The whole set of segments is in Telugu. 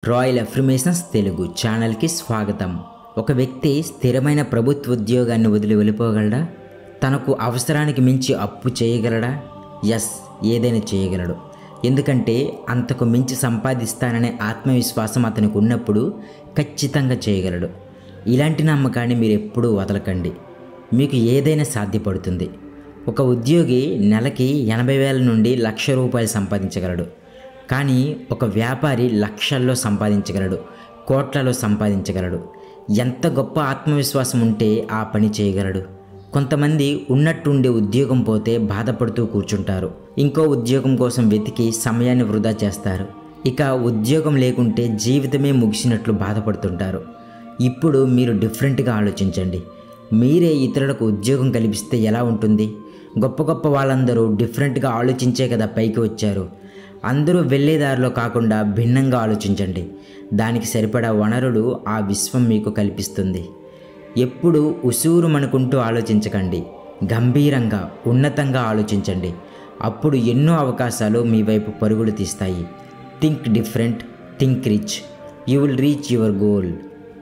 రాయల్ అఫర్మేషన్స్ తెలుగు ఛానల్కి స్వాగతం. ఒక వ్యక్తి స్థిరమైన ప్రభుత్వ ఉద్యోగాన్ని వదిలి వెళ్ళిపోగలడా? తనకు అవసరానికి మించి అప్పు చేయగలడా? ఎస్, ఏదైనా చేయగలడు. ఎందుకంటే అంతకు మించి సంపాదిస్తాననే ఆత్మవిశ్వాసం అతనికి ఉన్నప్పుడు ఖచ్చితంగా చేయగలడు. ఇలాంటి నమ్మకాన్ని మీరు ఎప్పుడూ వదలకండి. మీకు ఏదైనా సాధ్యపడుతుంది. ఒక ఉద్యోగి నెలకి 80,000 నుండి ₹1,00,000 సంపాదించగలడు. కానీ ఒక వ్యాపారి లక్షల్లో సంపాదించగలడు, కోట్లలో సంపాదించగలడు. ఎంత గొప్ప ఆత్మవిశ్వాసం ఉంటే ఆ పని చేయగలడు. కొంతమంది ఉన్నట్టుండే ఉద్యోగం పోతే బాధపడుతూ కూర్చుంటారు. ఇంకో ఉద్యోగం కోసం వెతికి సమయాన్ని వృధా చేస్తారు. ఇక ఉద్యోగం లేకుంటే జీవితమే ముగిసినట్లు బాధపడుతుంటారు. ఇప్పుడు మీరు డిఫరెంట్గా ఆలోచించండి. మీరే ఇతరులకు ఉద్యోగం కల్పిస్తే ఎలా ఉంటుంది? గొప్ప గొప్ప వాళ్ళందరూ డిఫరెంట్గా ఆలోచించే కదా పైకి వచ్చారు. అందరూ వెళ్ళేదారిలో కాకుండా భిన్నంగా ఆలోచించండి. దానికి సరిపడా వనరులు ఆ విశ్వం మీకు కల్పిస్తుంది. ఎప్పుడు ఉసూరుమనుకుంటూ ఆలోచించకండి. గంభీరంగా, ఉన్నతంగా ఆలోచించండి. అప్పుడు ఎన్నో అవకాశాలు మీ వైపు పరుగులు తీస్తాయి. Think different, think rich, you will reach your goal.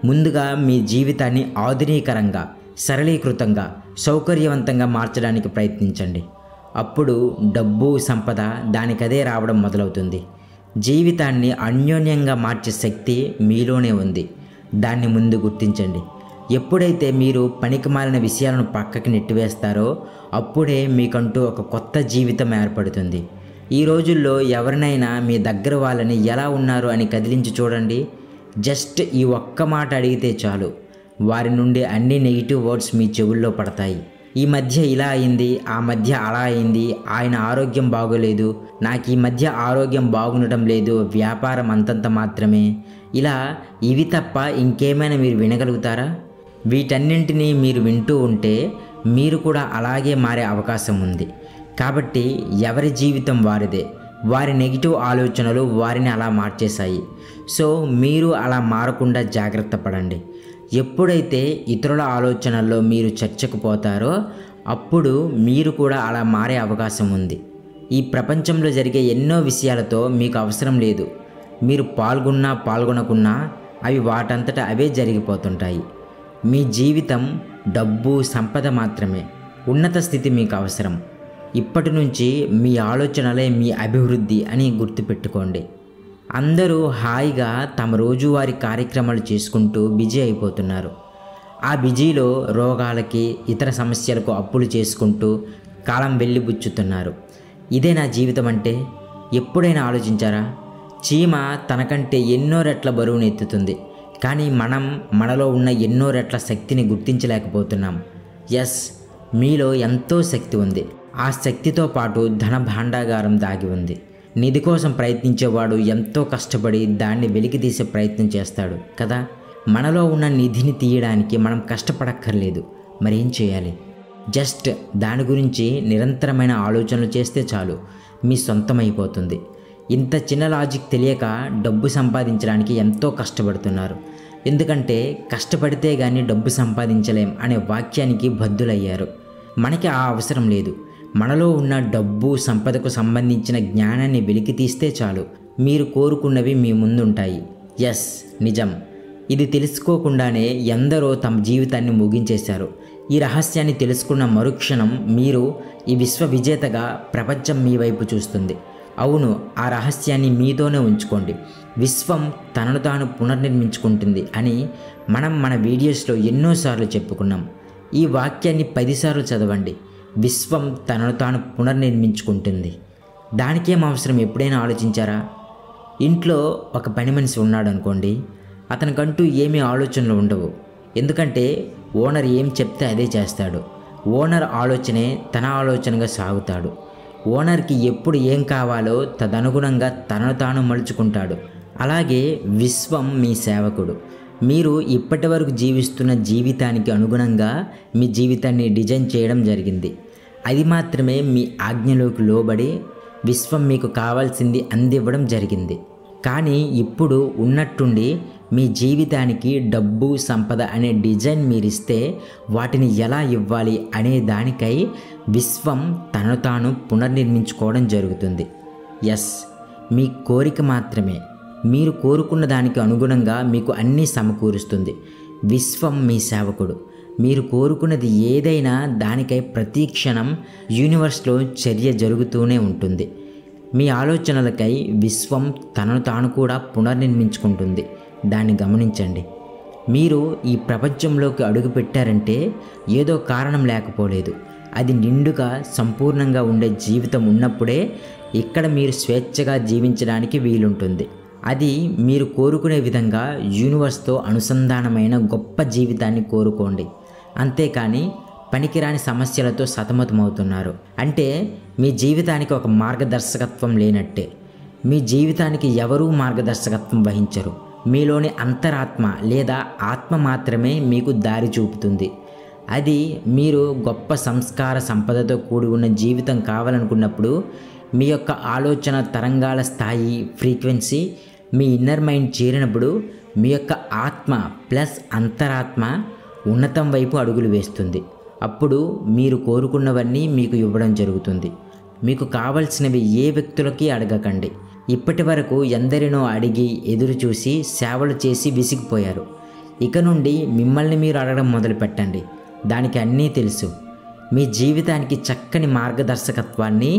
ముందుగా మీ జీవితాన్ని ఆధునీకరంగా, సరళీకృతంగా, సౌకర్యవంతంగా మార్చడానికి ప్రయత్నించండి. అప్పుడు డబ్బు, సంపద దానికదే రావడం మొదలవుతుంది. జీవితాన్ని అన్యోన్యంగా మార్చే శక్తి మీలోనే ఉంది. దాన్ని ముందు గుర్తించండి. ఎప్పుడైతే మీరు పనికిమాలిన విషయాలను పక్కకి నెట్టివేస్తారో అప్పుడే మీకంటూ ఒక కొత్త జీవితం ఏర్పడుతుంది. ఈ రోజుల్లో ఎవరినైనా మీ దగ్గర వాళ్ళని ఎలా ఉన్నారు అని కదిలించి చూడండి. జస్ట్ ఈ ఒక్క మాట అడిగితే చాలు, వారి నుండి అన్ని నెగిటివ్ వర్డ్స్ మీ చెవుల్లో పడతాయి. ఈ మధ్య ఇలా అయింది, ఆ మధ్య అలా అయింది, ఆయన ఆరోగ్యం బాగోలేదు, నాకు ఈ మధ్య ఆరోగ్యం బాగుండటం లేదు, వ్యాపారం అంతంత మాత్రమే. ఇలా ఇవి తప్ప ఇంకేమైనా మీరు వినగలుగుతారా? వీటన్నింటినీ మీరు వింటూ ఉంటే మీరు కూడా అలాగే మారే అవకాశం ఉంది. కాబట్టి ఎవరి జీవితం వారిదే. వారి నెగిటివ్ ఆలోచనలు వారిని అలా మార్చేశాయి. సో మీరు అలా మారకుండా జాగ్రత్త పడండి. ఎప్పుడైతే ఇతరుల ఆలోచనల్లో మీరు చర్చకు పోతారో అప్పుడు మీరు కూడా అలా మారే అవకాశం ఉంది. ఈ ప్రపంచంలో జరిగే ఎన్నో విషయాలతో మీకు అవసరం లేదు. మీరు పాల్గొన్నా పాల్గొనకున్నా అవి వాటంతటా అవే జరిగిపోతుంటాయి. మీ జీవితం డబ్బు, సంపద మాత్రమే. ఉన్నత స్థితి మీకు అవసరం. ఇప్పటి నుంచి మీ ఆలోచనలే మీ అభివృద్ధి అని గుర్తుపెట్టుకోండి. అందరూ హాయిగా తమ రోజువారీ కార్యక్రమాలు చేసుకుంటూ బిజీ అయిపోతున్నారు. ఆ బిజీలో రోగాలకి, ఇతర సమస్యలకు అప్పులు చేసుకుంటూ కాలం వెళ్ళిబుచ్చుతున్నారు. ఇదే నా జీవితం అంటే ఎప్పుడైనా ఆలోచించారా? చీమ తనకంటే ఎన్నో రెట్ల బరువును ఎత్తుతుంది, కానీ మనం మనలో ఉన్న ఎన్నో రెట్ల శక్తిని గుర్తించలేకపోతున్నాం. ఎస్, మీలో ఎంతో శక్తి ఉంది. ఆ శక్తితో పాటు ధన భాండాగారం దాగి ఉంది. నిధి కోసం ప్రయత్నించేవాడు ఎంతో కష్టపడి దాన్ని వెలికి తీసే ప్రయత్నం చేస్తాడు కదా. మనలో ఉన్న నిధిని తీయడానికి మనం కష్టపడక్కర్లేదు. మరేం చేయాలి? జస్ట్ దాని గురించి నిరంతరమైన ఆలోచనలు చేస్తే చాలు, మీ సొంతమైపోతుంది. ఇంత చిన్న లాజిక్ తెలియక డబ్బు సంపాదించడానికి ఎంతో కష్టపడుతున్నారు. ఎందుకంటే కష్టపడితే కానీ డబ్బు సంపాదించలేం అనే వాక్యానికి బద్ధులయ్యారు. మనకి ఆ అవసరం లేదు. మనలో ఉన్న డబ్బు, సంపదకు సంబంధించిన జ్ఞానాన్ని వెలికి తీస్తే చాలు, మీరు కోరుకున్నవి మీ ముందుంటాయి. ఎస్, నిజం. ఇది తెలుసుకోకుండానే ఎందరో తమ జీవితాన్ని ముగించేశారు. ఈ రహస్యాన్ని తెలుసుకున్న మరుక్షణం మీరు ఈ విశ్వ విజేతగా ప్రపంచం మీ వైపు చూస్తుంది. అవును, ఆ రహస్యాన్ని మీతోనే ఉంచుకోండి. విశ్వం తనను తాను పునర్నిర్మించుకుంటుంది అని మనం మన వీడియోస్లో ఎన్నోసార్లు చెప్పుకున్నాం. ఈ వాక్యాన్ని 10 సార్లు చదవండి. విశ్వం తనను తాను పునర్నిర్మించుకుంటుంది. దానికేం అవసరం ఎప్పుడైనా ఆలోచించారా? ఇంట్లో ఒక పని మనిషి ఉన్నాడు అనుకోండి, అతనికంటూ ఏమీ ఆలోచనలు ఉండవు. ఎందుకంటే ఓనర్ ఏం చెప్తే అదే చేస్తాడు. ఓనర్ ఆలోచనే తన ఆలోచనగా సాగుతాడు. ఓనర్కి ఎప్పుడు ఏం కావాలో తదనుగుణంగా తనను తాను మలుచుకుంటాడు. అలాగే విశ్వం మీ సేవకుడు. మీరు ఇప్పటి వరకు జీవిస్తున్న జీవితానికి అనుగుణంగా మీ జీవితాన్ని డిజైన్ చేయడం జరిగింది. అది మాత్రమే మీ ఆజ్ఞలోకి లోబడి విశ్వం మీకు కావాల్సింది అందివ్వడం జరిగింది. కానీ ఇప్పుడు ఉన్నట్టుండి మీ జీవితానికి డబ్బు, సంపద అనే డిజైన్ మీరిస్తే వాటిని ఎలా ఇవ్వాలి అనే దానికై విశ్వం తనను తాను పునర్నిర్మించుకోవడం జరుగుతుంది. ఎస్, మీ కోరిక మాత్రమే మీరు కోరుకున్న దానికి అనుగుణంగా మీకు అన్నీ సమకూరుస్తుంది. విశ్వం మీ సేవకుడు. మీరు కోరుకున్నది ఏదైనా దానికై ప్రతి క్షణం యూనివర్స్లో చర్య జరుగుతూనే ఉంటుంది. మీ ఆలోచనలకై విశ్వం తనను తాను కూడా పునర్నిర్మించుకుంటుంది. దాన్ని గమనించండి. మీరు ఈ ప్రపంచంలోకి అడుగు పెట్టారంటే ఏదో కారణం లేకపోలేదు. అది నిండుగా సంపూర్ణంగా ఉండే జీవితం ఉన్నప్పుడే ఇక్కడ మీరు స్వేచ్ఛగా జీవించడానికి వీలుంటుంది. అది మీరు కోరుకునే విధంగా యూనివర్స్తో అనుసంధానమైన గొప్ప జీవితాన్ని కోరుకోండి. అంతేకాని పనికిరాని సమస్యలతో సతమతమవుతున్నారు అంటే మీ జీవితానికి ఒక మార్గదర్శకత్వం లేనట్టే. మీ జీవితానికి ఎవరూ మార్గదర్శకత్వం వహించరు. మీలోని అంతరాత్మ లేదా ఆత్మ మాత్రమే మీకు దారి చూపుతుంది. అది మీరు గొప్ప సంస్కార సంపదతో కూడి ఉన్న జీవితం కావాలనుకున్నప్పుడు మీ యొక్క ఆలోచన తరంగాల స్థాయి ఫ్రీక్వెన్సీ మీ ఇన్నర్ మైండ్ చేరినప్పుడు మీ యొక్క ఆత్మ ప్లస్ అంతరాత్మ ఉన్నతం వైపు అడుగులు వేస్తుంది. అప్పుడు మీరు కోరుకున్నవన్నీ మీకు ఇవ్వడం జరుగుతుంది. మీకు కావలసినవి ఏ వ్యక్తులకి అడగకండి. ఇప్పటి వరకు ఎందరినో అడిగి ఎదురు చూసి సేవలు చేసి విసిగిపోయారు. ఇక నుండి మిమ్మల్ని మీరు అడగడం మొదలుపెట్టండి. దానికి అన్నీ తెలుసు. మీ జీవితానికి చక్కని మార్గదర్శకత్వాన్ని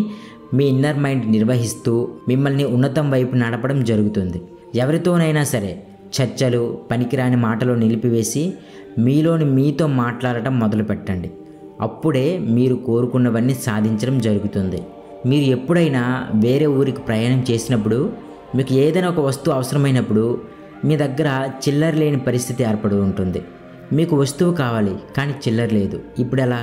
మీ ఇన్నర్ మైండ్ నిర్వహిస్తూ మిమ్మల్ని ఉన్నతం వైపు నడపడం జరుగుతుంది. ఎవరితోనైనా సరే చర్చలు పనికిరాని మాటలు నిలిపివేసి మీలోని మీతో మాట్లాడటం మొదలుపెట్టండి. అప్పుడే మీరు కోరుకున్నవన్నీ సాధించడం జరుగుతుంది. మీరు ఎప్పుడైనా వేరే ఊరికి ప్రయాణం చేసినప్పుడు మీకు ఏదైనా ఒక వస్తువు అవసరమైనప్పుడు మీ దగ్గర చిల్లర లేని పరిస్థితి ఏర్పడి ఉంటుంది. మీకు వస్తువు కావాలి కానీ చిల్లర లేదు. ఇప్పుడు ఎలా?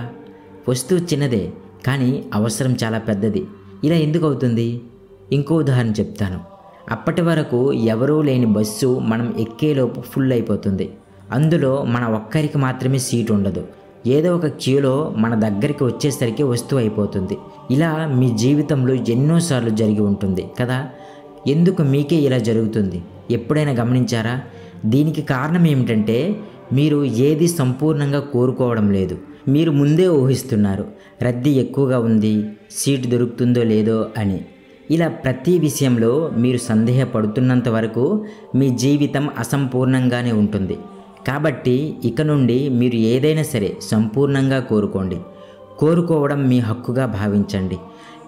వస్తువు చిన్నదే కానీ అవసరం చాలా పెద్దది. ఇలా ఎందుకు అవుతుంది? ఇంకో ఉదాహరణ చెప్తాను. అప్పటి వరకు ఎవరూ లేని బస్సు మనం ఎక్కేలోపు ఫుల్ అయిపోతుంది. అందులో మన ఒక్కరికి మాత్రమే సీట్ ఉండదు. ఏదో ఒక క్యూలో మన దగ్గరికి వచ్చేసరికి వస్తువు అయిపోతుంది. ఇలా మీ జీవితంలో ఎన్నోసార్లు జరిగి ఉంటుంది కదా. ఎందుకు మీకే ఇలా జరుగుతుంది ఎప్పుడైనా గమనించారా? దీనికి కారణం ఏమిటంటే మీరు ఏది సంపూర్ణంగా కోరుకోవడం లేదు. మీరు ముందే ఊహిస్తున్నారు రద్దీ ఎక్కువగా ఉంది, సీటు దొరుకుతుందో లేదో అని. ఇలా ప్రతి విషయంలో మీరు సందేహపడుతున్నంత వరకు మీ జీవితం అసంపూర్ణంగానే ఉంటుంది. కాబట్టి ఇక నుండి మీరు ఏదైనా సరే సంపూర్ణంగా కోరుకోండి. కోరుకోవడం మీ హక్కుగా భావించండి.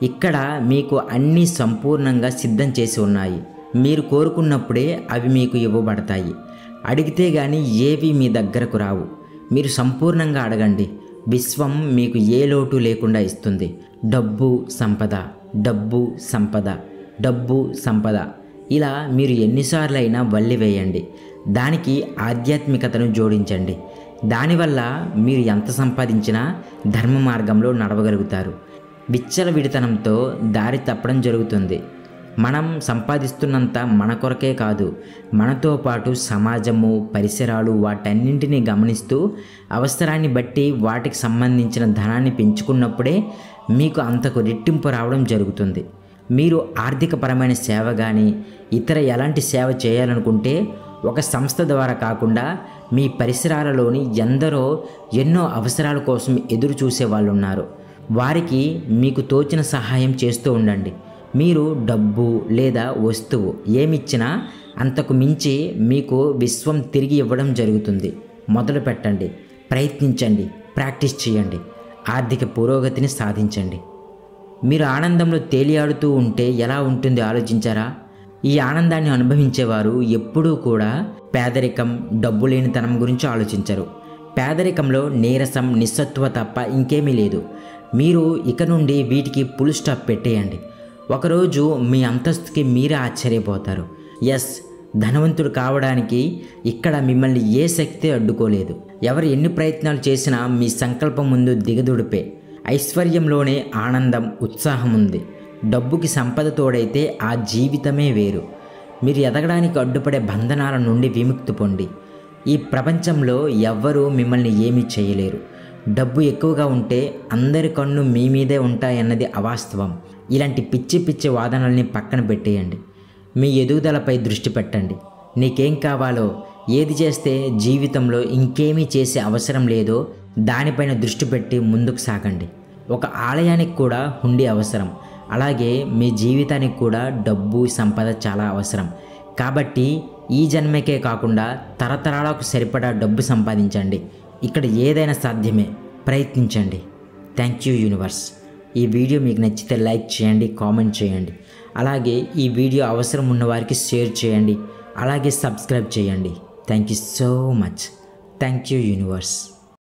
ఇక్కడ మీకు అన్నీ సంపూర్ణంగా సిద్ధం చేసి ఉన్నాయి. మీరు కోరుకున్నప్పుడే అవి మీకు ఇవ్వబడతాయి. అడిగితే కానీ ఏవి మీ దగ్గరకు రావు. మీరు సంపూర్ణంగా అడగండి. విశ్వం మీకు ఏ లోటు లేకుండా ఇస్తుంది. డబ్బు సంపద, డబ్బు సంపద, డబ్బు సంపద. ఇలా మీరు ఎన్నిసార్లైనా వల్లి వేయండి. దానికి ఆధ్యాత్మికతను జోడించండి. దానివల్ల మీరు ఎంత సంపాదించినా ధర్మ మార్గంలో నడవగలుగుతారు. విచ్చలవిడితనంతో దారి తప్పడం జరుగుతుంది. మనం సంపాదిస్తున్నంత మన కొరకే కాదు, మనతో పాటు సమాజము పరిసరాలు వాటన్నింటినీ గమనిస్తూ అవసరాన్ని బట్టి వాటికి సంబంధించిన ధనాన్ని పెంచుకున్నప్పుడే మీకు అంతకు రెట్టింపు రావడం జరుగుతుంది. మీరు ఆర్థికపరమైన సేవ కానీ ఇతర ఎలాంటి సేవ చేయాలనుకుంటే ఒక సంస్థ ద్వారా కాకుండా మీ పరిసరాలలోని ఎందరో ఎన్నో అవసరాల కోసం ఎదురు చూసే వాళ్ళు ఉన్నారు. వారికి మీకు తోచిన సహాయం చేస్తూ ఉండండి. మీరు డబ్బు లేదా వస్తువు ఏమిచ్చినా అంతకు మించి మీకు విశ్వం తిరిగి ఇవ్వడం జరుగుతుంది. మొదలు పెట్టండి, ప్రయత్నించండి, ప్రాక్టీస్ చేయండి, ఆర్థిక పురోగతిని సాధించండి. మీరు ఆనందంలో తేలియాడుతూ ఉంటే ఎలా ఉంటుందో ఆలోచించారా? ఈ ఆనందాన్ని అనుభవించేవారు ఎప్పుడూ కూడా పేదరికం, డబ్బు లేనితనం గురించి ఆలోచించరు. పేదరికంలో నీరసం, నిస్సత్తువ తప్ప ఇంకేమీ లేదు. మీరు ఇక నుండి వీటికి ఫుల్ స్టాప్ పెట్టేయండి. ఒకరోజు మీ అంతస్తుకి మీరే ఆశ్చర్యపోతారు. ఎస్, ధనవంతుడు కావడానికి ఇక్కడ మిమ్మల్ని ఏ శక్తి అడ్డుకోలేదు. ఎవరు ఎన్ని ప్రయత్నాలు చేసినా మీ సంకల్పం ముందు దిగదుడిపే. ఐశ్వర్యంలోనే ఆనందం, ఉత్సాహం ఉంది. డబ్బుకి సంపద తోడైతే ఆ జీవితమే వేరు. మీరు ఎదగడానికి అడ్డుపడే బంధనాల నుండి విముక్తి పొంది. ఈ ప్రపంచంలో ఎవ్వరూ మిమ్మల్ని ఏమీ చేయలేరు. డబ్బు ఎక్కువగా ఉంటే అందరి కన్ను మీ మీదే ఉంటాయన్నది అవాస్తవం. ఇలాంటి పిచ్చి పిచ్చి వాదనల్ని పక్కన పెట్టేయండి. మీ ఎదుగుదలపై దృష్టి పెట్టండి. నీకేం కావాలో, ఏది చేస్తే జీవితంలో ఇంకేమీ చేసే అవసరం లేదో దానిపైన దృష్టి పెట్టి ముందుకు సాగండి. ఒక ఆలయానికి కూడా హుండీ అవసరం. అలాగే మీ జీవితానికి కూడా డబ్బు, సంపద చాలా అవసరం. కాబట్టి ఈ జన్మకే కాకుండా తరతరాలకు సరిపడా డబ్బు సంపాదించండి. ఇక్కడ ఏదైనా సాధ్యమే, ప్రయత్నించండి. Thank you universe. ఈ వీడియో మీకు నచ్చితే లైక్ చేయండి, కామెంట్ చేయండి. అలాగే ఈ వీడియో అవసరం ఉన్న వారికి షేర్ చేయండి. అలాగే సబ్స్క్రైబ్ చేయండి. Thank you so much. Thank you universe.